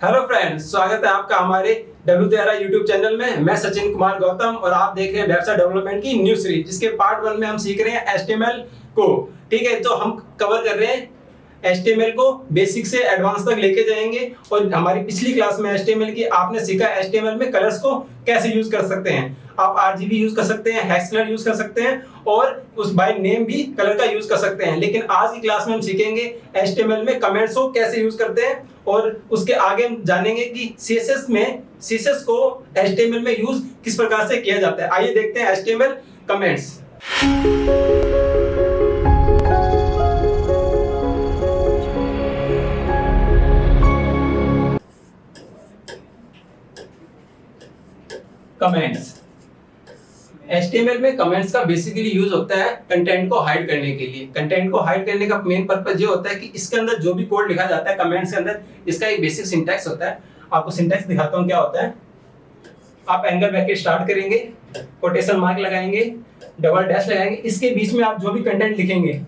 Hello friends, स्वागत है आपका हमारे W13 यूट्यूब चैनल में। मैं सचिन कुमार गौतम और आप देख रहे हैं वेबसाइट डेवलपमेंट की न्यू सीरीज, जिसके पार्ट 1 में हम सीख रहे हैं HTML को। ठीक है, तो हम कवर कर रहे हैं HTML को बेसिक से एडवांस तक लेके जाएंगे। और हमारी पिछली क्लास में HTML की आपने सीखा HTML में कलर्स को कैसे यूज कर सकते हैं। आप RGB यूज कर सकते हैं, हेक्स कलर यूज कर सकते हैं और उस बाय नेम भी कलर का यूज कर सकते हैं। लेकिन आज की क्लास में हम सीखेंगे HTML में कमेंट्स को कैसे यूज करते हैं और उसके आगे हम जानेंगे कि CSS को HTML में यूज किस प्रकार से किया जाता है। आइए देखते हैं HTML कमेंट्स। कमेंट्स HTML में कमेंट्स का बेसिकली यूज होता है कंटेंट को हाइड करने के लिए। कंटेंट को हाइड करने का मेन पर्पस ये होता है कि इसके अंदर जो भी कोड लिखा जाता है कमेंट्स के अंदर, इसका एक बेसिक सिंटैक्स होता है। आपको सिंटैक्स दिखाता हूँ क्या होता है। आप एंगल ब्रैकेट स्टार्ट करेंगे, कोटेशन मार्क लगाएंगे, डबल डैश लगाएंगे, इसके बीच में आप जो भी कंटेंट लिखेंगे,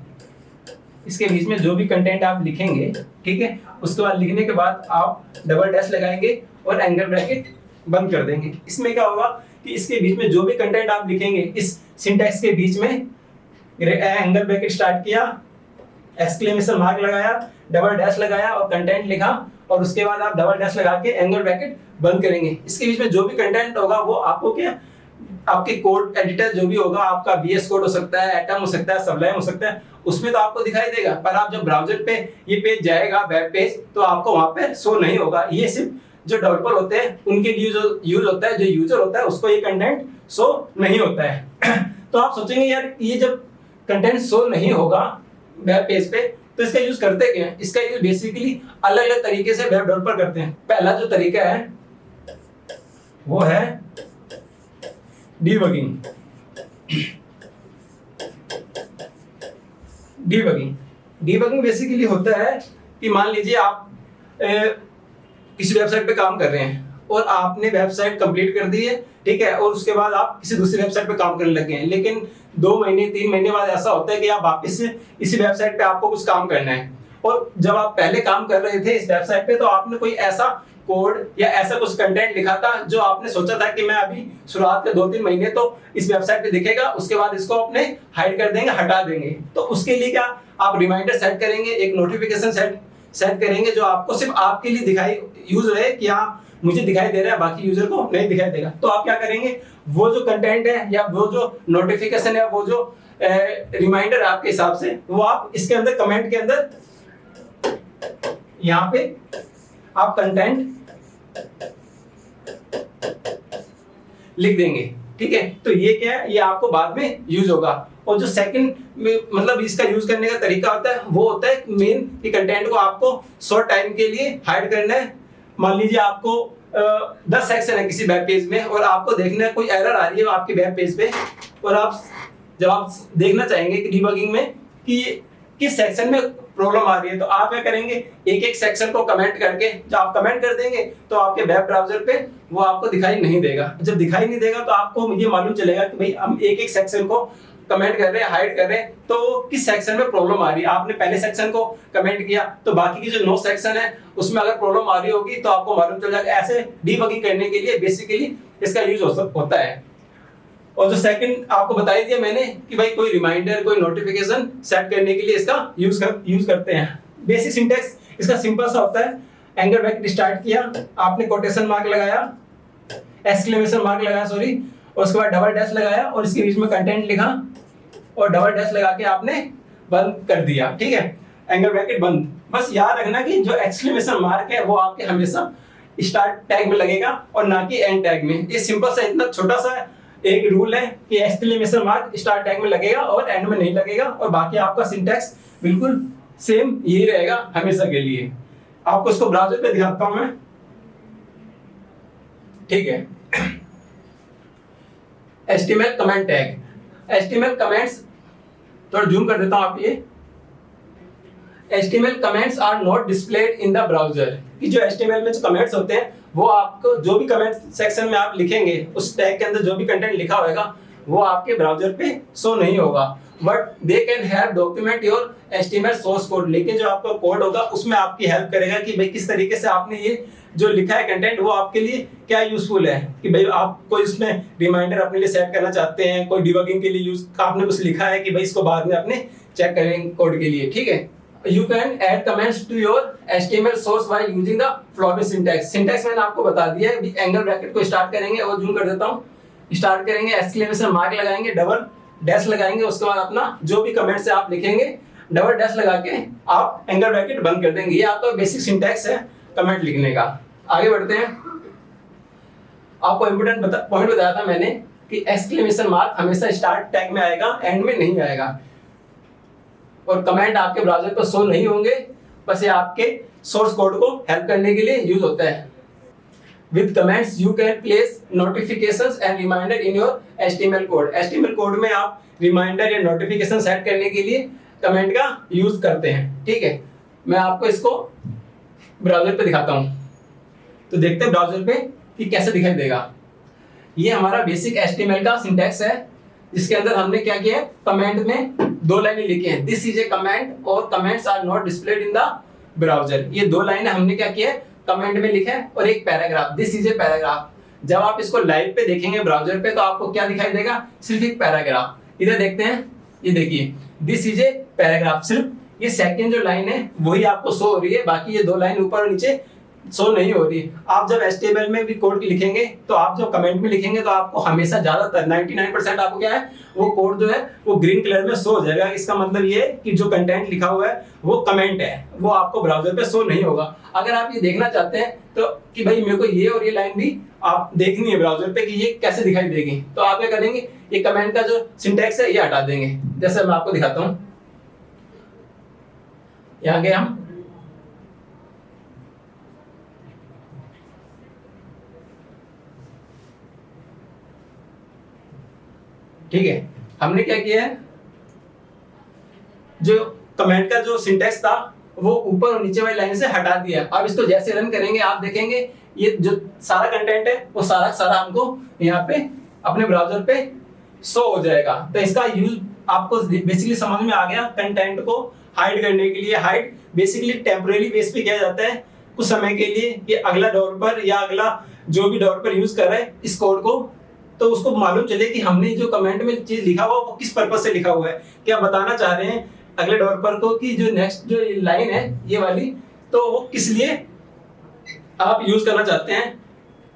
इसके बीच में जो भी कंटेंट आप लिखेंगे, ठीक है, उसके बाद लिखने के बाद आप डबल डैश लगाएंगे और एंगल ब्रैकेट बंद कर देंगे। इसमें क्या होगा कि इसके बीच में जो भी कंटेंट आप लिखेंगे, इस सिंटैक्स के बीच में एंगल ब्रैकेट स्टार्ट किया, एक्सक्लेमेशन मार्क लगाया, डबल डैश लगाया और कंटेंट लिखा और उसके बाद आप डबल डैश लगा के एंगल ब्रैकेट बंद करेंगे। इसके बीच में जो भी कंटेंट होगा वो आपको क्या, आपके कोड एडिटर जो भी होगा, आपका VS कोड हो सकता है, एटम हो सकता है, सबलाइम हो सकता है, उसमें तो आपको दिखाई देगा। पर आप जब ब्राउजर पे ये पेज जाएगा, वेब पेज, तो आपको वहां पे शो नहीं होगा। ये सिर्फ जो डेवलपर होते हैं उनके लिए यूज होता है, जो यूजर होता है उसको ये कंटेंट शो नहीं होता है। तो आप सोचेंगे यार ये जब कंटेंट शो नहीं होगा वेब पेज पे तो इसका यूज करते क्या है। इसका यूज बेसिकली अलग अलग तरीके से वेब डेवलपर करते हैं। पहला जो तरीका है वो है डीबगिंग। डीबगिंग बेसिकली होता है कि मान लीजिए आप किसी वेबसाइट पे काम कर रहे हैं और आपने वेबसाइट कंप्लीट कर दी है, ठीक है, और उसके बाद आप किसी दूसरी वेबसाइट पे काम करने लगे हैं। लेकिन 2 महीने 3 महीने बाद ऐसा होता है कि आप वापस से इसी वेबसाइट पे आपको कुछ काम करना है। और जब आप पहले काम कर रहे थे इस वेबसाइट पे तो आपने कोई ऐसा कोड या ऐसा कुछ कंटेंट लिखा था जो आपने सोचा था कि मैं अभी शुरुआत के 2-3 महीने तो इस वेबसाइट पे दिखेगा, उसके बाद इसको अपने हाइड कर देंगे, हटा देंगे। तो उसके लिए क्या आप रिमाइंडर सेट करेंगे, एक नोटिफिकेशन सेट करेंगे जो आपको सिर्फ आपके लिए दिखाई यूज रहे कि हाँ मुझे दिखाई दे रहा है, बाकी यूजर को नहीं दिखाई देगा। तो आप क्या करेंगे, वो जो कंटेंट है या वो जो नोटिफिकेशन है, वो जो रिमाइंडर आपके हिसाब से, वो आप इसके अंदर कमेंट के अंदर यहाँ पे आप कंटेंट लिख देंगे, ठीक है। तो ये क्या है, ये आपको बाद में यूज होगा। और जो सेकंड मतलब इसका यूज करने का तरीका होता है वो होता है मेन कि कंटेंट को आपको शॉर्ट टाइम के लिए हाइड करना है। मान लीजिए आपको 10 सेक्शन है किसी वेब पेज में और आपको देखना है कोई एरर आ रही है आपके वेब पेज पे, और आप जब आप देखना चाहेंगे कि डीबगिंग में कि किस सेक्शन में प्रॉब्लम आ रही है, तो आप क्या करेंगे, एक एक सेक्शन को कमेंट करके, जब आप कमेंट कर देंगे तो आपके वेब ब्राउजर पे वो आपको दिखाई नहीं देगा। जब दिखाई नहीं देगा तो आपको ये मालूम चलेगा कि भाई हम एक एक सेक्शन को कमेंट कर रहे हैं, हाइड कर रहे हैं, तो किस सेक्शन में प्रॉब्लम आ रही है। आपने पहले सेक्शन को कमेंट किया तो बाकी की जो 9 सेक्शन है उसमें अगर प्रॉब्लम आ रही होगी तो आपको मालूम चल जाएगा। ऐसे डीबगिंग करने के लिए बेसिकली इसका यूज होता है। और जो सेकंड आपको बता दिया मैंने कि भाई कोई रिमाइंडर, कोई नोटिफिकेशन सेट करने के लिए इसका यूज करते हैं। बेसिक सिंटैक्स इसका सिंपल सा होता है। एंगल ब्रैकेट स्टार्ट किया, आपने कोटेशन मार्क लगाया, एक्सक्लेमेशन मार्क लगाया सॉरी, और उसके बाद डबल डैश लगाया और इसके बीच में कंटेंट लिखा और डबल डैश लगा के आपने बंद कर दिया, ठीक है, एंगल ब्रैकेट बंद। बस याद रखना कि जो एक्सक्लेमेशन मार्क है वो आपके हमेशा स्टार्ट टैग में लगेगा और ना कि एंड टैग में। ये सिंपल सा इतना छोटा सा एक रूल है कि एक्सक्लेमेशन मार्क स्टार्ट टैग में लगेगा और एंड में नहीं लगेगा, और बाकी आपका सिंटैक्स बिल्कुल सेम यही रहेगा हमेशा के लिए। आपको इसको ब्राउज़र पे दिखाता हूं मैं, ठीक है। HTML comment tag, HTML comments, थोड़ा जूम कर देता हूं आप ये। HTML comments are not displayed in the browser, कि जो HTML में जो कमेंट्स होते हैं वो आपको जो भी कमेंट सेक्शन में आप लिखेंगे उस टैग के अंदर जो भी कंटेंट लिखा होगा वो आपके ब्राउजर पे शो नहीं होगा। But they can help document your HTML source code. लेकिन जो आपका कोड होगा उसमें आपकी हेल्प करेगा कि भाई किस तरीके से आपने ये जो लिखा है कंटेंट वो आपके लिए क्या यूजफुल है, कि भाई आप कोई उसमें रिमाइंडर अपने लिए सेट करना चाहते हैं, कोई डिबगिंग के लिए यूज आपने कुछ लिखा है कि भाई इसको बाद में अपने चेक करेंगे कोड के लिए, ठीक है। You can add comments to your HTML source by using the following syntax। Syntax मैंने आपको बता दिया है। एंगल ब्रैकेट को स्टार्ट करेंगे और जूम कर देता हूँ। स्टार्ट करेंगे, एक्सक्लेमेशन मार्क लगाएंगे, डबल डैश लगाएंगे, उसके बाद अपना जो भी कमेंट से आप लिखेंगे डबल डैश लगा के आप एंगल ब्रैकेट बंद कर देंगे। ये आपका बेसिक सिंटैक्स है कमेंट लिखने का। आगे बढ़ते हैं। आपको इंपोर्टेंट पॉइंट बताया था मैंने कि एक्सक्लेमेशन मार्क हमेशा स्टार्ट टैग में आएगा, एंड में नहीं आएगा, और कमेंट आपके ब्राउज़र पर शो नहीं होंगे, बस ये आपके सोर्स कोड को हेल्प करने के लिए यूज होता है। With comments you can place notifications and reminder in your HTML code. HTML code में आप रिमाइंडर या नोटिफिकेशन सेट करने के लिए कमेंट का यूज करते हैं, ठीक है। मैं आपको इसको ब्राउज़र पे दिखाता हूँ, तो देखते हैं ब्राउज़र पे कि कैसे दिखाई देगा। ये हमारा बेसिक HTML का सिंटैक्स है, जिसके अंदर हमने क्या किया है, कमेंट में 2 लाइनें लिखी हैं, दिस इज ए कमेंट और comments are not displayed in the browser. ये 2 लाइनें हमने क्या किया है, कमेंट में लिखा है, और एक paragraph, this is a paragraph. जब आप इसको लाइव पे देखेंगे ब्राउजर पे तो आपको क्या दिखाई देगा, सिर्फ एक पैराग्राफ। इधर देखते हैं, ये देखिए दिस इज ए पैराग्राफ, सिर्फ ये सेकंड जो लाइन है वही आपको शो हो रही है, बाकी ये 2 लाइन ऊपर और नीचे शो नहीं हो रही। आप जब HTML में भी कोड लिखेंगे तो आप जो कमेंट में लिखेंगे तो आपको हमेशा ज्यादातर 99% आपको क्या है, वो कोड जो है वो ग्रीन कलर में शो हो जाएगा। इसका मतलब ये है कि जो कंटेंट लिखा हुआ है वो कमेंट है, वो आपको ब्राउजर पे शो नहीं होगा। अगर आप ये देखना चाहते हैं तो कि भाई मेरे को ये और ये लाइन भी आप देखनी है ब्राउजर पे कि ये कैसे दिखाई देगी, तो आप क्या करेंगे, ये कमेंट का जो सिंटैक्स है ये हटा देंगे। जैसे मैं आपको दिखाता हूँ, यहाँ गए हम, ठीक है। हमने क्या किया है, जो कमेंट का जो सिंटैक्स था वो ऊपर और नीचे वाली लाइन से हटा दिया। अब इसको जैसे रन करेंगे आप देखेंगे ये जो सारा कंटेंट है वो सारा सारा हमको यहाँ पे अपने ब्राउजर पे शो हो जाएगा। तो इसका यूज आपको बेसिकली समझ में आ गया। कंटेंट को हाइड करने के लिए, हाइड बेसिकली टेम्परेरी बेस पे किया जाता है कुछ समय के लिए, कि अगला डेवलपर या अगला जो भी डेवलपर यूज कर रहा है इस कोड को, तो उसको मालूम चले कि हमने जो कमेंट में चीज लिखा हुआ वो किस पर्पस से लिखा हुआ है, क्या बताना चाह रहे हैं अगले डेवलपर को कि जो नेक्स्ट जो लाइन है ये वाली, तो वो किस लिए आप यूज करना चाहते हैं,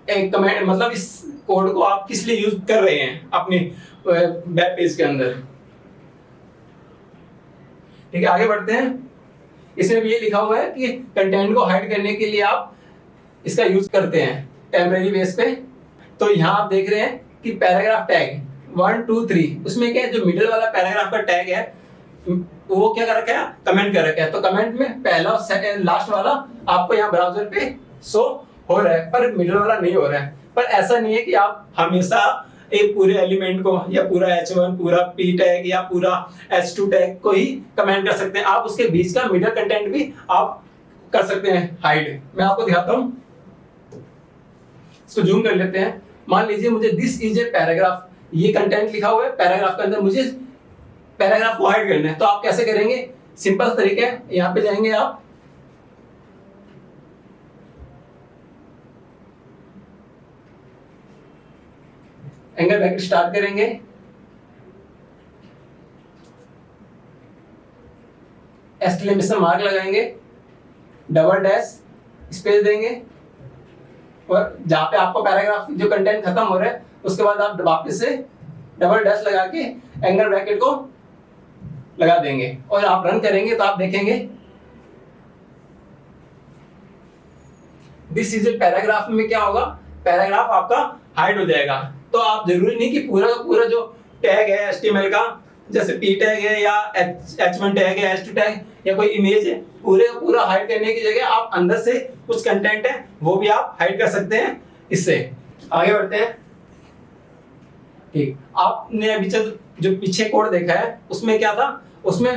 एक कमेंट मतलब इस कोड को आप किस लिए यूज कर रहे हैं अपने वेब पेज के अंदर। ठीक है, आगे बढ़ते हैं। इसमें भी ये लिखा हुआ है कि कंटेंट को हाइड करने के लिए आप इसका यूज करते हैं टेम्परेरी बेस पे। तो यहाँ आप देख रहे हैं कि पैराग्राफ टैग 1 2 3, उसमें क्या है, जो मिडिल वाला पैराग्राफ का टैग है वो क्या कर रखा है, कमेंट कर रखा है। तो कमेंट में पहला और सेकंड लास्ट वाला आपको यहाँ ब्राउजर पे शो हो रहा है, पर मिडिल वाला नहीं हो रहा है। पर ऐसा नहीं है कि आप हमेशा एक पूरे एलिमेंट को या पूरा H1 पूरा P टैग या पूरा H2 टैग को ही कमेंट कर सकते हैं। आप उसके बीच का मिडिल कंटेंट भी आप कर सकते हैं हाइड। मैं आपको दिखाता हूँ, इसको जूम कर लेते हैं। मान लीजिए मुझे दिस इज ए पैराग्राफ, ये कंटेंट लिखा हुआ है पैराग्राफ के अंदर, मुझे पैराग्राफ को हाइड करना है। तो आप कैसे करेंगे, सिंपल तरीका है, यहाँ पे जाएंगे आप, एंगल ब्रैकेट स्टार्ट करेंगे, एक्सक्लेमेशन मार्क लगाएंगे, डबल डैश स्पेस देंगे, और जहां पे आपको पैराग्राफ जो कंटेंट खत्म हो रहा है उसके बाद आप वापस से डबल डैश लगा के एंगल ब्रैकेट को लगा देंगे और आप रन करेंगे तो आप देखेंगे दिस इज ए पैराग्राफ में क्या होगा, पैराग्राफ आपका हाइड हो जाएगा। तो आप जरूरी नहीं कि पूरा का पूरा जो टैग है HTML का, जैसे P टैग है या H1 टैग है, H2 टैग या कोई इमेज है, पूरे का पूरा हाइड करने की जगह आप अंदर से कुछ कंटेंट है वो भी आप हाइड कर सकते हैं इससे। आगे बढ़ते हैं। ठीक, आपने अभी जो पीछे कोड देखा है उसमें क्या था, उसमें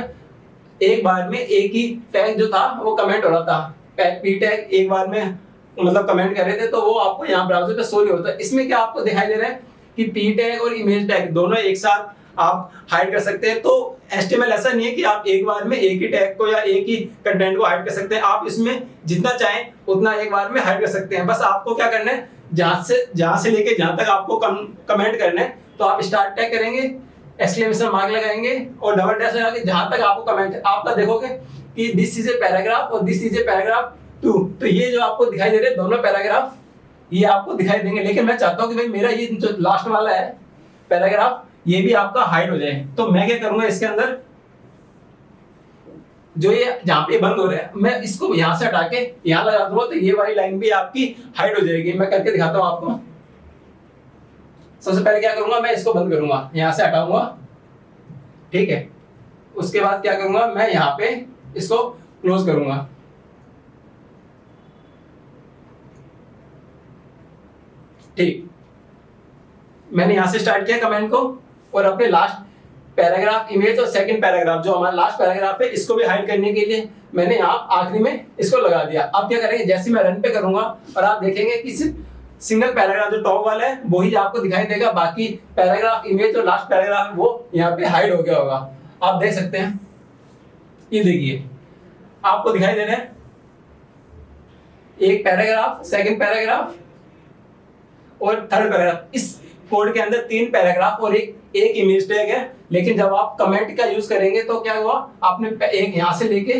एक बार में एक ही टैग जो था वो कमेंट हो रहा था। P टैग एक बार में मतलब कमेंट कर रहे थे तो वो आपको यहाँ ब्राउजर पे शो नहीं होता। इसमें क्या आपको दिखाई दे रहा है कि P टैग और इमेज टैग दोनों एक साथ आप हाइड कर सकते हैं। तो HTML ऐसा नहीं है कि आप एक बार में एक ही टैग को या एक ही कंटेंट को हाइड कर सकते हैं, आप इसमें जितना चाहें उतना एक बार में हाइड कर सकते हैं। बस आपको क्या करना है, जहां से लेके जहां तक आपको कमेंट करना है, तो आप स्टार्ट टैग करेंगे, एक्सक्लेमेशन मार्क लगाएंगे और डबल डैश लगा के जहां तक आपको कमेंट है, आपका देखोगे कि दिस इज ए पैराग्राफ और दिस इज ए पैराग्राफ 2। तो ये जो आपको दिखाई दे रहे हैं दोनों पैराग्राफ, ये आपको दिखाई देंगे। लेकिन मैं चाहता हूं कि भाई मेरा ये जो लास्ट वाला है पैराग्राफ, ये भी आपका हाइड हो जाए। तो मैं क्या करूंगा, इसके अंदर जो ये जहां पे बंद हो रहा है, मैं इसको यहां से हटा के यहां लगा दूंगा, तो ये वाली लाइन भी आपकी हाइड हो जाएगी। मैं करके दिखाता हूं आपको। सबसे पहले क्या करूंगा, मैं इसको बंद करूंगा, यहां से हटाऊंगा, ठीक है। उसके बाद क्या करूंगा, मैं यहां पे इसको क्लोज करूंगा, ठीक। मैंने यहां से स्टार्ट किया कमेंट को, और अपने लास्ट पैराग्राफ इमेज और सेकंड पैराग्राफ जो हमारा लास्ट पैराग्राफ है, इसको भी हाइड करने के लिए मैंने यहाँ आखिरी में इसको लगा दिया। अब क्या करेंगे, जैसे मैं रन पे करूंगा और आप देखेंगे कि सिर्फ सिंगल पैराग्राफ जो टॉप वाला है वही आपको दिखाई देगा, बाकी पैराग्राफ इमेज और लास्ट पैराग्राफ वो यहाँ पे हाइड हो गया होगा। आप देख सकते हैं, ये देखिए आपको दिखाई दे रहा है एक पैराग्राफ, सेकंड पैराग्राफ और थर्ड पैराग्राफ। इस कोड के अंदर 3 पैराग्राफ और एक इमेज टैग है। लेकिन जब आप कमेंट का यूज करेंगे तो क्या हुआ, आपने एक यहां से लेके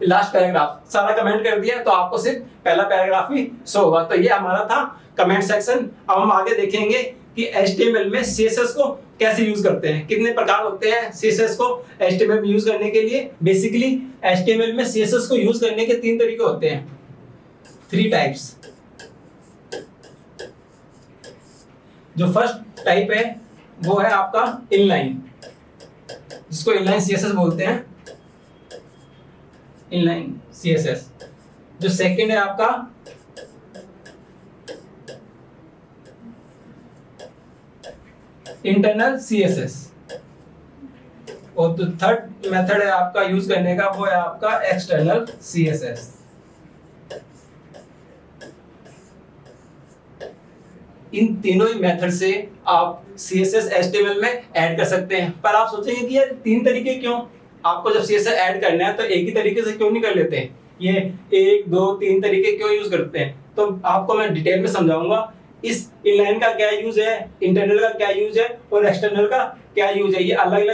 लास्ट पैराग्राफ सारा कमेंट कर दिया, तो आपको सिर्फ पहला पैराग्राफ ही शो होगा। तो ये हमारा था कमेंट सेक्शन। अब हम आगे देखेंगे कि HTML में CSS को कैसे यूज करते हैं, कितने प्रकार होते हैं CSS को HTML में यूज करने के लिए। बेसिकली HTML में CSS को यूज करने के 3 तरीके होते हैं, 3 टाइप्स। जो फर्स्ट टाइप है वो है आपका इनलाइन, जिसको इनलाइन CSS बोलते हैं, इनलाइन CSS। जो सेकंड है आपका इंटरनल CSS, और जो थर्ड मेथड है आपका यूज करने का वो है आपका एक्सटर्नल CSS। इन तीनों ही मेथड से आप CSS HTML में ऐड कर सकते हैं। पर आप सोचेंगे कि यार 3 तरीके क्यों, आपको जब CSS ऐड करना है तो एक ही तरीके से क्यों नहीं कर लेते हैं, ये 1 2 3 तरीके क्यों यूज करते हैं। तो आपको मैं डिटेल में समझाऊंगा इस इनलाइन का क्या यूज है, इंटरनल का क्या यूज है और एक्सटर्नल का क्या यूज है। ये अलग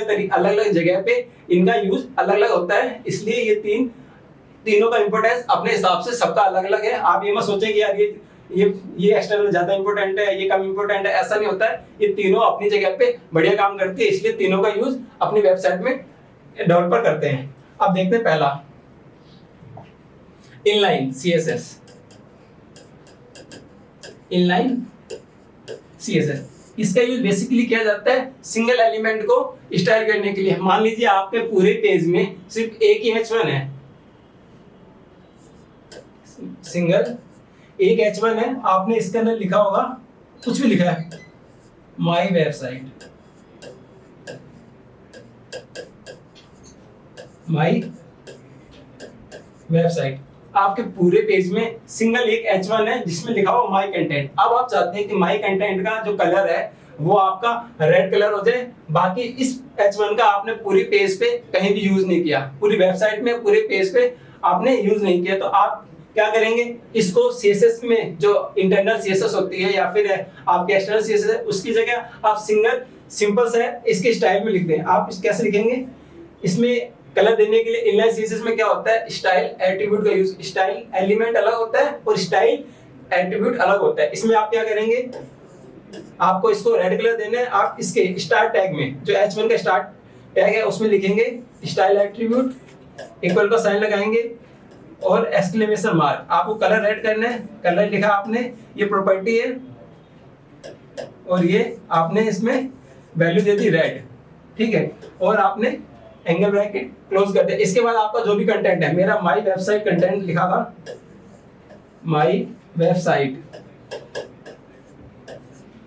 अलग जगह पे इनका यूज अलग अलग होता है, इसलिए ये तीनों का इंपॉर्टेंस अपने हिसाब से सबका अलग अलग है। आप ये मत सोचें कि यार ये एक्सटर्नल ज्यादा इंपॉर्टेंट है, ये कम इंपॉर्टेंट है, ऐसा नहीं होता है। ये तीनों अपनी जगह पे बढ़िया काम करती है, इसलिए तीनों का यूज अपनी वेबसाइट में डेवलपर करते हैं। अब देखते हैं पहला इनलाइन CSS। इनलाइन CSS इसका यूज बेसिकली किया जाता है सिंगल एलिमेंट को स्टाइल करने के लिए। मान लीजिए आपके पूरे पेज में सिर्फ एक ही H1 है, सिंगल एक H1 है, आपने इसके अंदर लिखा होगा, कुछ भी लिखा है, माई वेबसाइट, माई वेबसाइट। आपके पूरे पेज में सिंगल एक H1 है जिसमें लिखा हुआ माई कंटेंट। अब आप चाहते हैं कि माई कंटेंट का जो कलर है वो आपका रेड कलर हो जाए, बाकी इस H1 का आपने पूरी पेज पे कहीं भी यूज नहीं किया, पूरी वेबसाइट में पूरे पेज पे आपने यूज नहीं किया। तो आप क्या करेंगे, इसको CSS में जो इंटरनल CSS होती है या फिर आपके एक्सटर्नल CSS है, उसकी जगह आप सिंपल से इसके स्टाइल में लिख दें। आप कैसे लिखेंगे, इसमें कलर देने के लिए इनलाइन CSS में क्या होता है, स्टाइल एट्रीब्यूट का यूज। स्टाइल एलिमेंट अलग होता है और स्टाइल एट्रीब्यूट अलग होता है। इसमें आप क्या करेंगे, आपको इसको रेड कलर देना है। आप इसके स्टार्ट टैग में जो H1 का स्टार्ट टैग है उसमें लिखेंगे स्टाइल एट्रीब्यूट, इक्वल का साइन लगाएंगे और एक्सक्लेमेशन मार्क। आपको कलर रेड करना है, कलर लिखा आपने, ये प्रॉपर्टी है और ये आपने इसमें वैल्यू दे दी रेड, ठीक है। और आपने एंगल ब्रैकेट क्लोज कर दिया। इसके बाद आपका जो भी कंटेंट है, मेरा माई वेबसाइट कंटेंट लिखा था, माई वेबसाइट,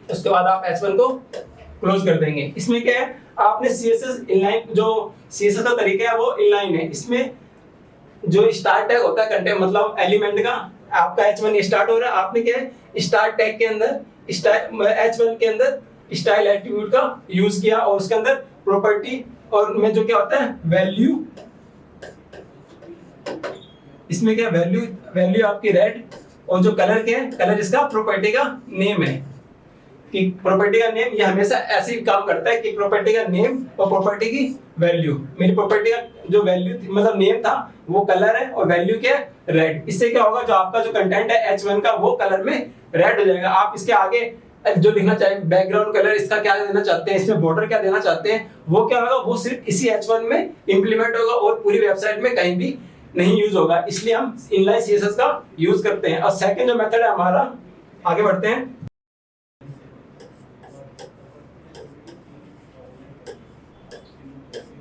उसके बाद आप H1 को क्लोज कर देंगे। इसमें क्या है, आपने CSS इनलाइन, जो CSS का तरीका है वो इनलाइन है। इसमें जो स्टार्ट टैग होता है कंटेंट मतलब एलिमेंट का, आपका H1 स्टार्ट हो रहा है, आपने क्या है स्टार्ट टैग के अंदर H1 के अंदर स्टाइल एट्रीब्यूट का यूज किया और उसके अंदर प्रॉपर्टी और में जो क्या होता है वैल्यू, इसमें क्या वैल्यू, वैल्यू आपकी रेड और जो कलर क्या है, कलर इसका प्रॉपर्टी का नेम है कि प्रॉपर्टी का नेम ये हमेशा ऐसे ही काम करता है कि प्रॉपर्टी का नेम और प्रॉपर्टी की वैल्यू। मेरी प्रॉपर्टी का जो वैल्यू मतलब नेम था वो कलर है और वैल्यू क्या है रेड। इससे क्या होगा जो आपका जो कंटेंट है H1 का वो कलर में रेड हो जाएगा। आप इसके आगे जो लिखना चाहे बैकग्राउंड कलर इसका क्या देना चाहते हैं, इसमें बॉर्डर क्या देना चाहते हैं, वो क्या होगा वो सिर्फ इसी H1 में इंप्लीमेंट होगा और पूरी वेबसाइट में कहीं भी नहीं यूज होगा। इसलिए हम इनलाइन सीएसएस का यूज करते हैं। और सेकंड जो मेथड है हमारा, आगे बढ़ते हैं,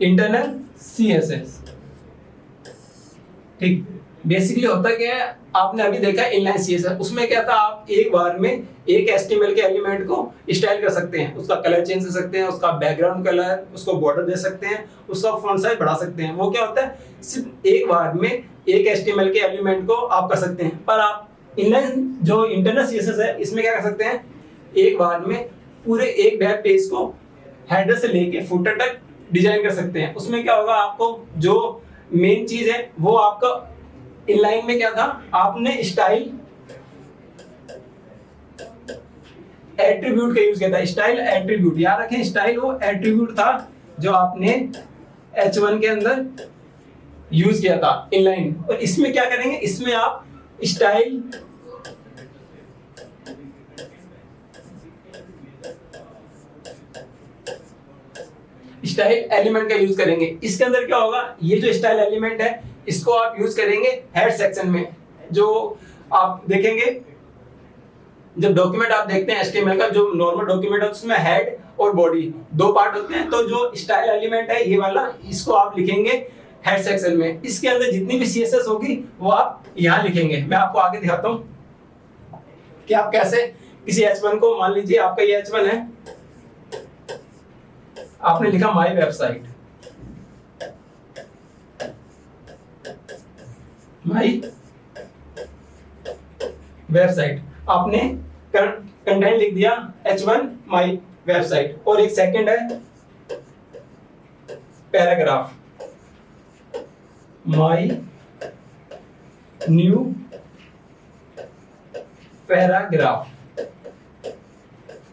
इंटरनल सीएसएस। ठीक, बेसिकली होता क्या है, आपने अभी देखा इनलाइन सीएसएस, उसमें क्या था आप एक बार में एक एचटीएमएल के एलिमेंट को स्टाइल कर सकते हैं, उसका कलर चेंज कर सकते हैं, उसका बैकग्राउंड कलर, उसको बॉर्डर दे सकते हैं, उसका फॉन्ट साइज बढ़ा सकते हैं। वो क्या होता है सिर्फ एक बार में एक एचटीएमएल के एलिमेंट को आप कर सकते हैं। पर आप इनलाइन जो इंटरनल सीएसएस है इसमें क्या कर सकते हैं, एक बार में पूरे एक वेब पेज को हेडर से लेके फुटर तक डिजाइन कर सकते हैं। उसमें क्या होगा आपको जो मेन चीज है वो आपका इनलाइन में क्या था, आपने स्टाइल एट्रीब्यूट का यूज किया था। स्टाइल एट्रीब्यूट याद रखें, स्टाइल वो एट्रीब्यूट था जो आपने H1 के अंदर यूज किया था इनलाइन। और इसमें क्या करेंगे, इसमें आप स्टाइल स्टाइल एलिमेंट का यूज करेंगे। इसके अंदर क्या होगा, ये जो स्टाइल एलिमेंट है इसको आप यूज करेंगे हेड सेक्शन में। जो आप देखेंगे जब डॉक्यूमेंट आप देखते हैं HTML का जो नॉर्मल डॉक्यूमेंट है उसमें हेड और बॉडी दो पार्ट होते हैं। तो जो स्टाइल एलिमेंट है ये वाला, इसको आप लिखेंगे हेड सेक्शन में। इसके अंदर जितनी भी CSS होगी वो आप यहाँ लिखेंगे। मैं आपको आगे दिखाता हूँ कि आप कैसे किसी H1 को, मान लीजिए आपका ये H1 है, आपने लिखा माई वेबसाइट, माई वेबसाइट, आपने कंटेंट लिख दिया H1 माई वेबसाइट। और एक सेकंड है पैराग्राफ, माई न्यू पैराग्राफ,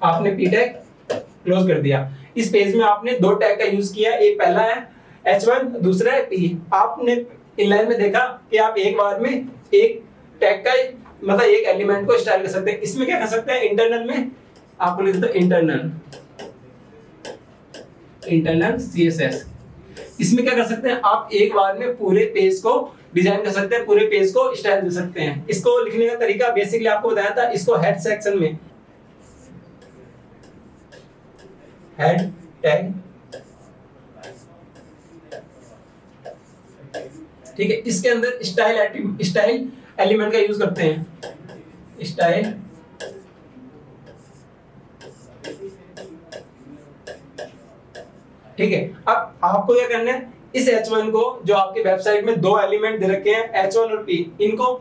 आपने पी टैग क्लोज कर दिया। इस पेज में आपने दो टैग का यूज किया, एक पहला है H1, दूसरा है P। आपने इनलाइन में देखा कि आप एक बार में एक टैग का मतलब एक एलिमेंट को स्टाइल कर सकते हैं। इसमें क्या कर सकते हैं, इंटरनल में आपको लिख दो इंटरनल CSS। इसमें क्या कर सकते हैं, आप एक बार में पूरे पेज को डिजाइन कर सकते हैं, पूरे पेज को स्टाइल दे सकते हैं। इसको लिखने का तरीका बेसिकली आपको बताया था, इसको हेड सेक्शन में हेड टैग, ठीक है, इसके अंदर स्टाइल एलिमेंट का यूज करते हैं, स्टाइल ठीक है। अब आपको क्या करना है, इस H1 को जो आपकी वेबसाइट में दो एलिमेंट दे रखे हैं H1 और P, इनको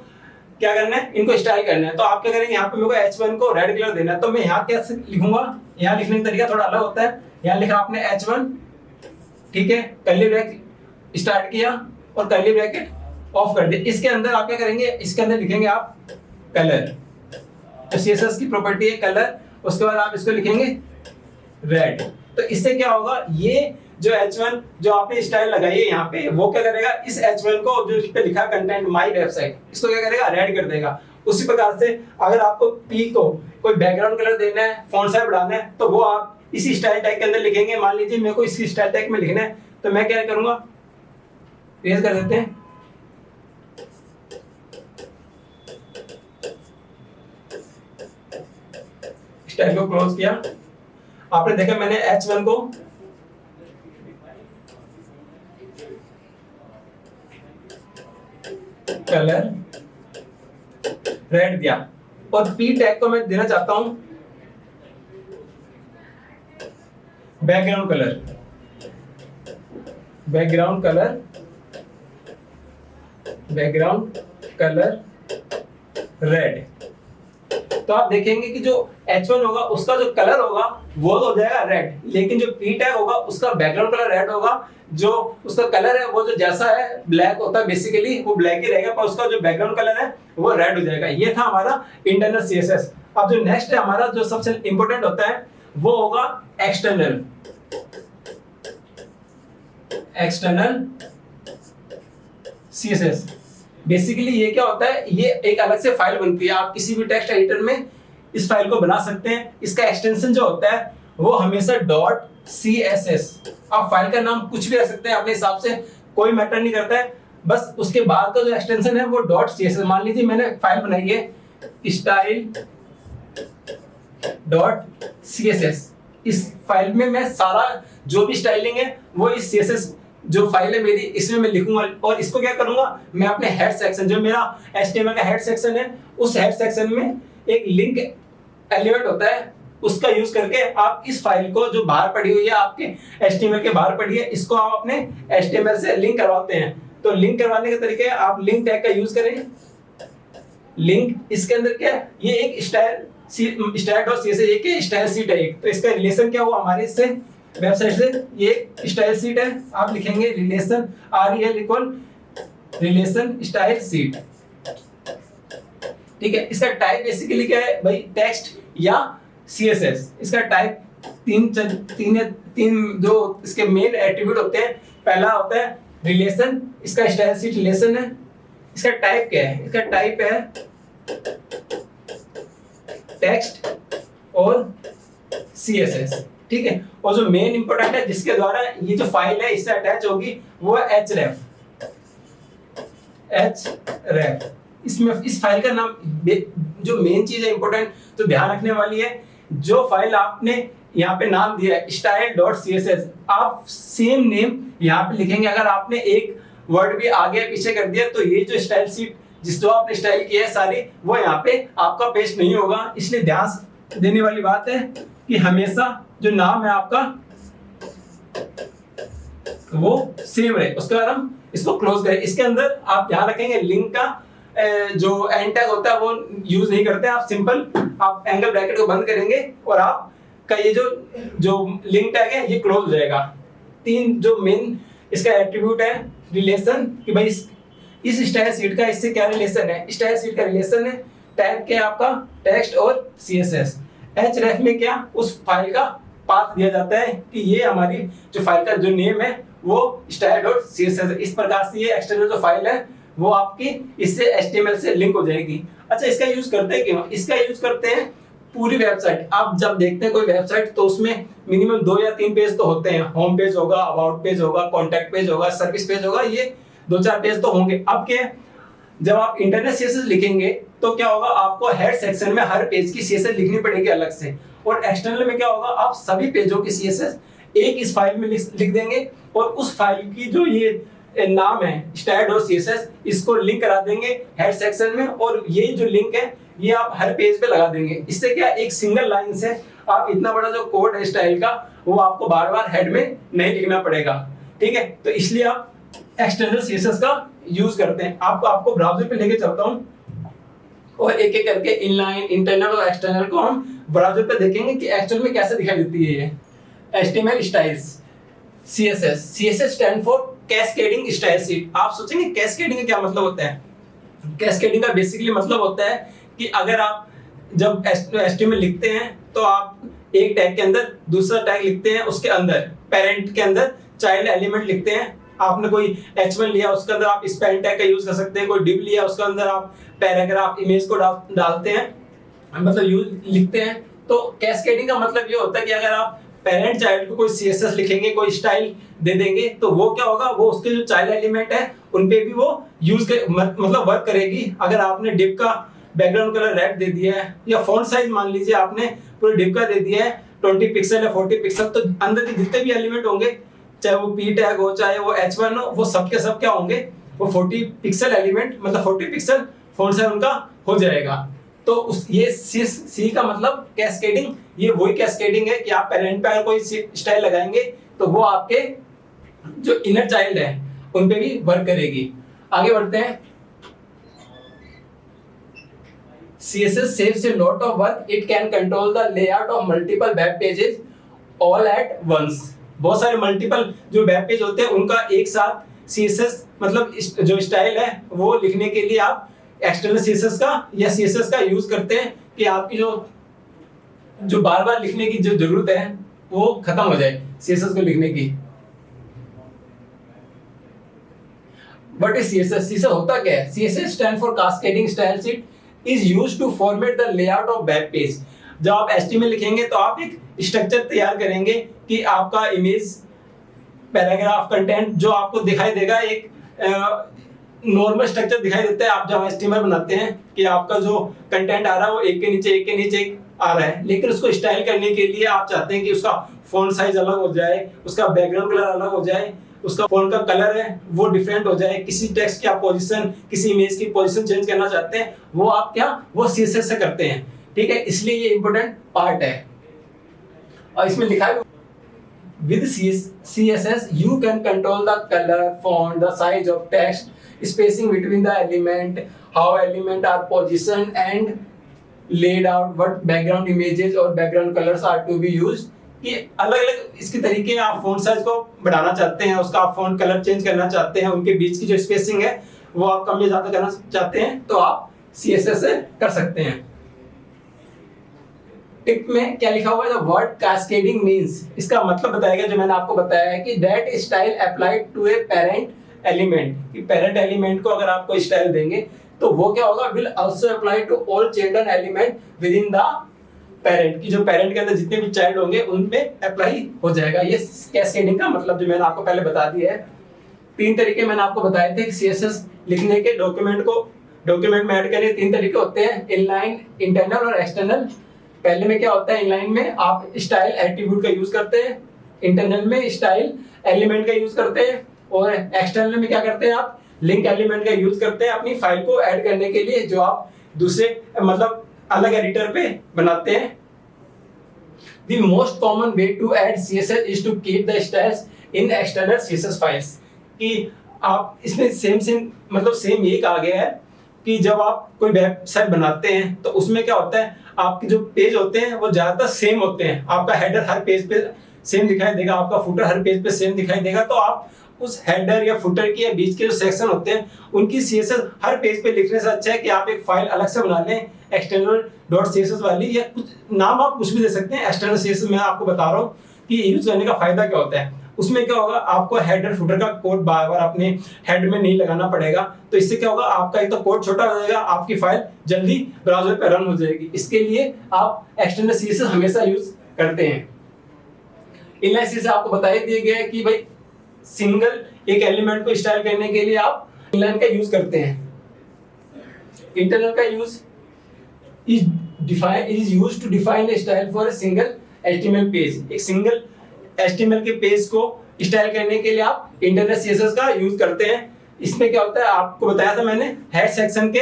क्या करना है, इनको स्टाइल करना है। तो आप क्या करेंगे, यहाँ पे मेरे को H1 को रेड कलर देना है, तो मैं यहाँ कैसे लिखूंगा, यहाँ लिखने का तरीका थोड़ा अलग होता है। यहाँ लिखा आपने H1, ठीक है, कर्ली ब्रैकेट स्टार्ट किया और कर्ली ब्रैकेट ऑफ कर दिया। इसके अंदर आप क्या करेंगे, इसके अंदर लिखेंगे आप कलर, तो CSS की प्रॉपर्टी है कलर, उसके बाद आप इसको लिखेंगे रेड। तो इससे क्या होगा, ये जो H1 जो आपने स्टाइल लगाई है यहाँ पे, वो क्या करेगा, इस H1 को जो इस पे लिखा कंटेंट माई वेबसाइट, इसको क्या करेगा, रेड कर देगा। उसी प्रकार से अगर आपको P को कोई बैकग्राउंड कलर देना है, फॉन्ट साइज बढ़ाना है, तो वो आप इसी स्टाइल टैग के अंदर लिखेंगे। मान लीजिए मेरे को इसी स्टाइल टैग में लिखना है, तो मैं क्या करूंगा, रेज कर देते हैं, स्टाइल को क्लोज किया। आपने देखा मैंने H1 को कलर रेड दिया और P टैग को मैं देना चाहता हूं बैकग्राउंड कलर रेड। तो आप देखेंगे कि जो H1 होगा उसका जो कलर होगा वो हो जाएगा रेड, लेकिन जो P टैग होगा उसका बैकग्राउंड कलर रेड होगा, जो उसका कलर है वो जो जैसा है ब्लैक होता है बेसिकली वो ब्लैक ही रहेगा, पर उसका जो बैकग्राउंड कलर है वो रेड हो जाएगा। ये था हमारा इंटरनल सीएसएस। अब जो नेक्स्ट है हमारा जो सबसे इंपॉर्टेंट होता है वो होगा एक्सटर्नल सीएसएस। बेसिकली ये क्या होता है, ये एक अलग से फाइल बनती है, आप किसी भी टेक्स्ट एडिटर में इस फाइल को बना सकते हैं। इसका एक्सटेंशन जो होता है वो हमेशा डॉट CSS, आप फाइल का नाम कुछ भी रख सकते हैं अपने हिसाब से, कोई मैटर नहीं करता है, बस उसके बाद का जो एक्सटेंशन है वो डॉट CSS। मान लीजिए मैंने फाइल बनाई है स्टाइल डॉट CSS, इस फाइल में मैं सारा जो भी स्टाइलिंग है वो इस CSS जो फाइल है मेरी इसमें मैं लिखूंगा, और इसको क्या करूंगा मैं अपने हेड सेक्शन, जो मेरा HTML का हेड सेक्शन है, उस हेड सेक्शन में एक लिंक एलिमेंट होता है उसका यूज करके आप इस फाइल को जो बाहर पड़ी हुई है आपके HTML के बाहर पड़ी है, इसको आप अपने HTML से लिंक करवाते हैं। तो लिंक करवाने के तरीके आप लिंक टैग का यूज करें। लिंक इसके अंदर क्या है, ये एक स्टाइल डॉट CSS एक स्टाइल सीट है एक, तो इसका रिलेशन क्या हुआ हमारे इससे वेबसाइट से, ये स्टाइल सीट है, आप लिखेंगे relation REL equal relation style seat, ठीक है। इसका टाइप बेसिकली क्या है भाई, टेक्स्ट या CSS। इसका टाइप तीन जो इसके मेन एट्रीब्यूट होते हैं, पहला होता है रिलेशन, इसका स्टाइल सीट रिलेशन है। इसका टाइप क्या है, इसका टाइप है टेक्स्ट और CSS, ठीक है। और जो मेन इंपोर्टेंट है जिसके द्वारा ये जो फाइल है इससे अटैच होगी वो है href। इसमें इस फाइल का नाम, जो मेन चीज है इंपोर्टेंट तो ध्यान रखने वाली है, जो फाइल आपने यहाँ पे नाम दिया है स्टाइल डॉट CSS, आप सेम नेम यहाँ पे लिखेंगे। अगर आपने एक वर्ड भी आगे पीछे कर दिया तो ये जो स्टाइल सीट जिस जो आपने स्टाइल किया है सारी वो यहाँ पे आपका पेस्ट नहीं होगा। इसलिए ध्यान देने वाली बात है कि हमेशा जो नाम है आपका वो सेम रहे, उसके बाद हम इसको क्लोज करें। इसके अंदर आप ध्यान रखेंगे लिंक का जो एंड टैग होता है वो यूज नहीं करते, आप सिंपल आप एंगल ब्रैकेट को बंद करेंगे और आपका ये जो लिंक टैग है ये क्लोज हो जाएगा। तीन जो मेन इसका एट्रीब्यूट है रिलेशन, कि भाई इस स्टाइल सीट का इससे क्या रिलेशन है, स्टाइल सीट का रिलेशन है टैग क्या आपका टेक्स्ट और CSS। href में क्या उस फाइल का पाथ दिया जाता है कि ये हमारी जो फाइल का जो नेम है वो स्टाइल डॉट CSS। इस प्रकार से ये एक्सटर्नल जो फाइल है वो आपकी इससे HTML से लिंक हो जाएगी। अच्छा, इसका यूज करते हैं क्यों, इसका यूज करते हैं पूरी वेबसाइट। आप जब देखते हैं कोई वेबसाइट तो उसमें मिनिमम 2 या 3 पेज तो होते हैं, होम पेज होगा, अबाउट पेज होगा, कॉन्टैक्ट पेज होगा, सर्विस पेज होगा, ये 2-4 पेज तो होंगे। अब क्या है, जब आप इंटरनल CSS लिखेंगे तो क्या होगा, आपको हेड सेक्शन में हर पेज की CSS लिखनी पड़ेगी अलग से, और एक्सटर्नल में क्या होगा, आप सभी पेजों की CSS एक इस फाइल में लिख देंगे और उस फाइल की जो ये नाम है स्टाइल डॉट CSS इसको लिंक करा देंगे हेड सेक्शन में, और ये जो लिंक है ये आप हर पेज पे लगा देंगे। इससे क्या एक सिंगल लाइन से आप इतना बड़ा जो कोड है स्टाइल का वो आपको बार बार हेड में नहीं लिखना पड़ेगा, ठीक है। तो इसलिए आप एक्सटर्नल CSS का यूज करते हैं। आपको ब्राउजर पे लेके चलता हूँ और एक एक करके इनलाइन, इंटरनल और एक्सटर्नल को हम ब्राउजर पे देखेंगे कि एक्चुअल में कैसे दिखाई देती है ये HTML styles CSS stand for cascading style seat. आप सोचेंगे कैस्केडिंग का क्या मतलब होता है। कैस्केडिंग का बेसिकली मतलब होता है कि अगर आप जब HTML लिखते हैं तो आप एक टैग के अंदर दूसरा टैग लिखते हैं, उसके अंदर पेरेंट के अंदर चाइल्ड एलिमेंट लिखते हैं। आपने कोई H1 लिया उसके अंदर आप स्पेल टैग का यूज कर सकते हैं, कोई div लिया उसके अंदर आप पैराग्राफ इमेज को डालते हैं, मतलब यूज लिखते हैं। तो कैस्केडिंग का मतलब ये होता है कि अगर आप पेरेंट चाइल्ड को कोई CSS लिखेंगे, कोई स्टाइल दे देंगे तो वो क्या होगा, वो उसके जो चाइल्ड एलिमेंट है उन पे भी वो मतलब वर्क करेगी। अगर आपने div का बैकग्राउंड कलर रेड दे दिया है या फॉन्ट साइज मान लीजिए आपने पूरे div का दे दिया है 20 पिक्सल या 40 पिक्सल, तो अंदर के जितने भी एलिमेंट होंगे, चाहे वो P टैग हो चाहे वो H1 हो, वो सब के सब क्या होंगे, वो 40 पिक्सल एलिमेंट, मतलब 40 पिक्सल फॉन्ट साइज उनका हो जाएगा। तो ये सी का मतलब कैस्केडिंग, ये वही कैस्केडिंग है कि आप पेरेंट पे अगर कोई स्टाइल लगाएंगे तो वो आपके जो इनर चाइल्ड है उन पे भी वर्क करेगी। आगे बढ़ते हैं। CSS saves a lot of work. It can control the layout of multiple web pages all at once. बहुत सारे मल्टीपल जो वेब पेज होते हैं उनका एक साथ CSS मतलब जो स्टाइल है वो लिखने के लिए आप एक्सटर्नल CSS का या CSS का यूज करते हैं कि आपकी जो बार बार लिखने की जो जरूरत है वो खत्म हो जाए CSS को लिखने की। What is CSS? CSS होता क्या है? CSS stand for Cascading Style Sheet, is used to format the layout of web page. जब आप HTML लिखेंगे तो आप एक स्ट्रक्चर तैयार करेंगे कि आपका इमेज, पैराग्राफ, कंटेंट जो आपको दिखाई देगा एक नॉर्मल स्ट्रक्चर दिखाई देता है। आप जब HTML बनाते हैं कि आपका जो कंटेंट आ रहा है वो एक के नीचे एक आ रहा है, लेकिन उसको स्टाइल करने के लिए आप चाहते हैं कि उसका फॉन्ट साइज अलग हो जाए, उसका बैकग्राउंड कलर अलग हो जाए, उसका फॉन्ट का कलर है वो डिफरेंट हो जाए, किसी टेक्स्ट की आप पोजीशन, किसी इमेज की पोजीशन चेंज करना चाहते हैं, वो आप वो CSS से करते हैं। ठीक है, इसलिए ये इंपॉर्टेंट पार्ट है। और इसमें लिखा है with CSS you can control the color, font, the size of text, spacing between the element, how element are positioned and laid out, what background images or background colors are to be used। कि अलग अलग इसके तरीके हैं। आप font size को बढ़ाना चाहते हैं, उसका आप फॉन्ट कलर चेंज करना चाहते हैं, उनके बीच की जो स्पेसिंग है वो आप कम या ज्यादा करना चाहते हैं तो आप CSS से कर सकते हैं। टिप में क्या लिखा हुआ है? द वर्ड कैस्केडिंग मींस, इसका मतलब बताएगा जो मैंने आपको बताया है कि that style applied to a parent element, कि पेरेंट एलिमेंट को अगर आप कोई स्टाइल देंगे तो वो क्या होगा, will also apply to all children element within the parent, की जो पेरेंट के अंदर जितने भी चाइल्ड होंगे उनमें अप्लाई हो जाएगा। ये कैस्केडिंग का मतलब जो मैंने आपको पहले बता दिया है। 3 तरीके मैंने आपको बताए थे कि CSS लिखने के डॉक्यूमेंट में ऐड करने 3 तरीके होते हैं, इनलाइन, इंटरनल और एक्सटर्नल। पहले में क्या होता है, इनलाइन में आप स्टाइल एट्रीब्यूट का यूज करते हैं, इंटरनल में स्टाइल एलिमेंट का यूज करते हैं, और एक्सटर्नल में क्या करते हैं, आप लिंक एलिमेंट का यूज करते हैं अपनी फाइल को ऐड करने के लिए, जो आप दूसरे मतलब अलग एडिटर पे बनाते हैं। The most common way to add CSS is to keep the styles in external CSS files। कि आप इसमें सेम यही कहा गया है कि जब आप कोई वेबसाइट बनाते हैं तो उसमें क्या होता है, आपके जो पेज होते हैं वो ज्यादातर सेम होते हैं। आपका हेडर हर पेज पे सेम दिखाई देगा, आपका फुटर हर पेज पे सेम दिखाई देगा, तो आप उस हेडर या फुटर की या बीच के जो सेक्शन होते हैं उनकी CSS हर पेज पे लिखने से अच्छा है कि आप एक फाइल अलग से बना लें, external.css वाली, या कुछ नाम आप कुछ भी दे सकते हैं। एक्सटर्नल CSS मैं आपको बता रहा हूँ कि यूज करने का फायदा क्या होता है। उसमें क्या होगा, आपको हेडर फुटर का कोड बार बार अपने हेड में नहीं लगाना पड़ेगा, तो इससे क्या होगा, आपका एक तो कोड छोटा हो जाएगा, आपकी फाइल जल्दी ब्राउजर पे रन हो जाएगी। इसके लिए आप एक्सटर्नल CSS हमेशा यूज करते हैं। इनलाइन CSS आपको बता ही दिया गया है कि भाई सिंगल एक एलिमेंट को स्टाइल करने के लिए आप इनलाइन का यूज करते हैं। इंटरनल का use is used to define a style for a single HTML page. एक सिंगल HTML के पेज को स्टाइल करने के लिए आप इंटरनल CSS का यूज करते हैं। इसमें क्या होता है, आपको बताया था मैंने, हेड सेक्शन के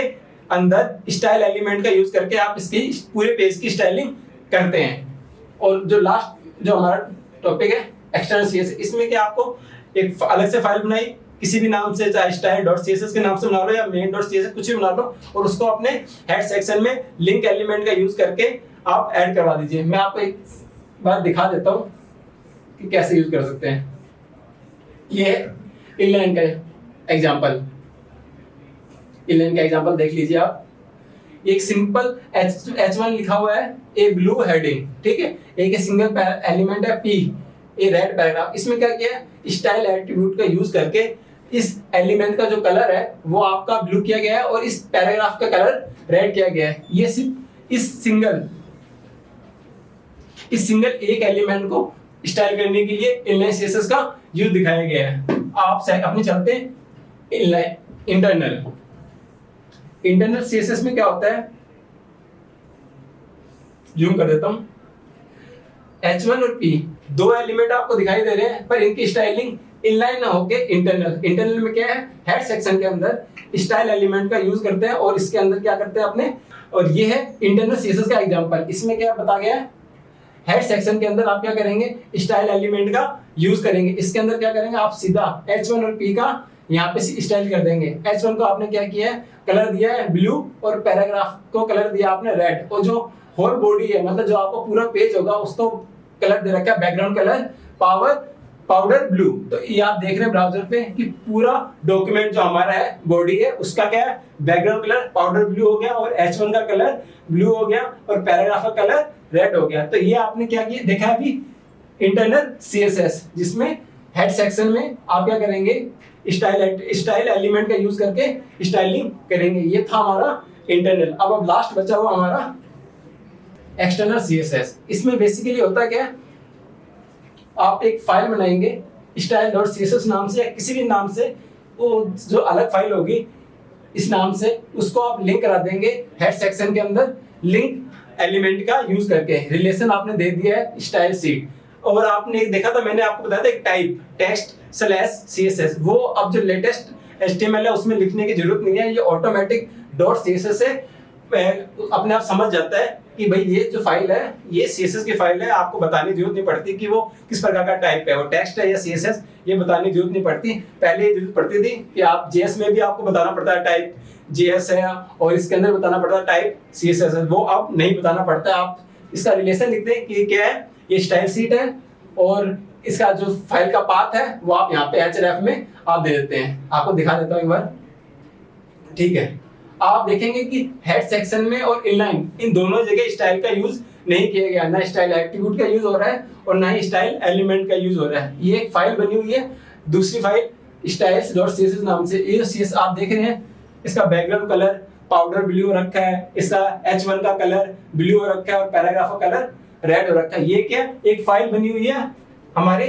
अंदर स्टाइल एलिमेंट का यूज करके आप इसकी पूरे पेज की स्टाइलिंग करते हैं। और जो लास्ट जो हमारा टॉपिक है एक्सटर्नल CSS, इसमें क्या आपको एक अलग से फाइल बनाई किसी भी नाम से, चाहे style.css के नाम से बना लो या main.css कुछ भी बना लो, और उसको अपने हेड सेक्शन में लिंक एलिमेंट का यूज करके आप ऐड करवा दीजिए। मैं आपको एक बार दिखा देता हूँ कि कैसे यूज कर सकते हैं। ये इनलाइन का एग्जांपल देख लीजिए आप। एक सिंपल H1 लिखा हुआ है, ए ब्लू हेडिंग, ठीक है, एक सिंगल एलिमेंट है P, ए रेड पैराग्राफ। इसमें क्या किया है, स्टाइल एट्रीब्यूट का यूज करके इस एलिमेंट का जो कलर है वो आपका ब्लू किया गया है और इस पैराग्राफ का कलर रेड किया गया है। ये सिर्फ इस सिंगल एक एलिमेंट को स्टाइल करने के लिए इनलाइन CSS का यूज दिखाया गया है। आप अपने चलते हैं इंटरनल CSS में क्या होता है, जूम कर देता हूं। H1 और P दो एलिमेंट आपको दिखाई दे रहे हैं, पर इनकी स्टाइलिंग इनलाइन ना होके इंटरनल में क्या है, हेड सेक्शन के अंदर स्टाइल एलिमेंट का यूज करते हैं और इसके अंदर क्या करते हैं अपने, और ये है इंटरनल CSS का एग्जांपल। इसमें क्या बता गया है, हेड सेक्शन के अंदर आप क्या करेंगे, स्टाइल एलिमेंट का यूज करेंगे। इसके अंदर क्या करेंगे, आप सीधा H1 और P का यहाँ पे स्टाइल कर देंगे। H1 को आपने क्या किया है, कलर दिया है ब्लू और पैराग्राफ को कलर दिया आपने रेड, और जो होल बॉडी है मतलब जो आपको पूरा पेज होगा उसको कलर दे रखा है बैकग्राउंड कलर पाउडर ब्लू। तो ये आप देख रहे हैं ब्राउजर पे कि पूरा डॉक्यूमेंट जो हमारा है बॉडी है उसका क्या है, बैकग्राउंड कलर पाउडर ब्लू हो गया, और H1 का कलर ब्लू हो गया, और पैराग्राफ का कलर रेड हो गया। तो ये आपने क्या किया देखा अभी इंटरनल CSS, जिसमें हेड सेक्शन में आप क्या करेंगे, स्टाइल एलिमेंट का यूज करके स्टाइलिंग करेंगे। ये था हमारा इंटरनल। अब लास्ट बचा हुआ हमारा एक्सटर्नल CSS। इसमें बेसिकली होता क्या है, आप एक फाइल बनाएंगे style.css नाम से या किसी भी नाम से, वो जो अलग फाइल होगी इस नाम से, उसको आप लिंक करा देंगे हेड सेक्शन के अंदर लिंक एलिमेंट का यूज करके। रिलेशन आपने दे दिया है स्टाइल शीट, और आपने देखा था मैंने आपको बताया था एक टाइप text/css, वो अब जो लेटेस्ट HTML है उसमें लिखने की जरूरत नहीं है, ये ऑटोमेटिक .css से अपने आप समझ जाता है कि भाई ये जो फाइल है ये CSS की फाइल है। आपको बताने की जरूरत नहीं पड़ती कि वो किस प्रकार का टाइप है, वो टेक्स्ट है या CSS, ये बताने की जरूरत नहीं पड़ती। पहले ये जरूरत पड़ती थी कि आप JS में भी आपको बताना पड़ता है टाइप JS है, और इसके अंदर बताना पड़ता है टाइप CSS है, वो अब नहीं बताना पड़ता। आप इसका रिलेशन लिखते हैं कि क्या है, ये स्टाइल शीट है, और इसका जो फाइल का पाथ है वो आप यहाँ पे href में आप दे देते हैं। आपको दिखा देता हूँ एक बार, ठीक है। आप देखेंगे कि हेड सेक्शन में और इनलाइन इन दोनों जगह स्टाइल का यूज नहीं किया गया, ना स्टाइल एट्रीब्यूट का यूज हो रहा है और ना ही स्टाइल एलिमेंट का यूज हो रहा है। ये एक फाइल बनी हुई है, दूसरी फाइल styles.css नाम से। ये CSS आप देख रहे हैं, इसका बैकग्राउंड कलर पाउडर ब्लू हो रखा है, इसका H1 का कलर ब्लू हो रखा है, और पैराग्राफ का कलर रेड हो रखा है। ये क्या एक फाइल बनी हुई है हमारे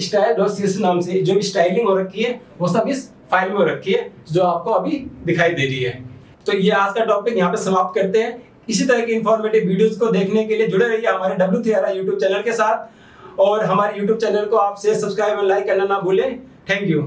style.css नाम से, जो भी स्टाइलिंग हो रखी है वो सब इस फाइल में हो रखी है जो आपको अभी दिखाई दे रही है। तो ये आज का टॉपिक यहाँ पे समाप्त करते हैं। इसी तरह की इंफॉर्मेटिव वीडियोस को देखने के लिए जुड़े रहिए हमारे W3RI यूट्यूब चैनल के साथ, और हमारे यूट्यूब चैनल को आपसे सब्सक्राइब और लाइक करना ना भूलें। Thank you.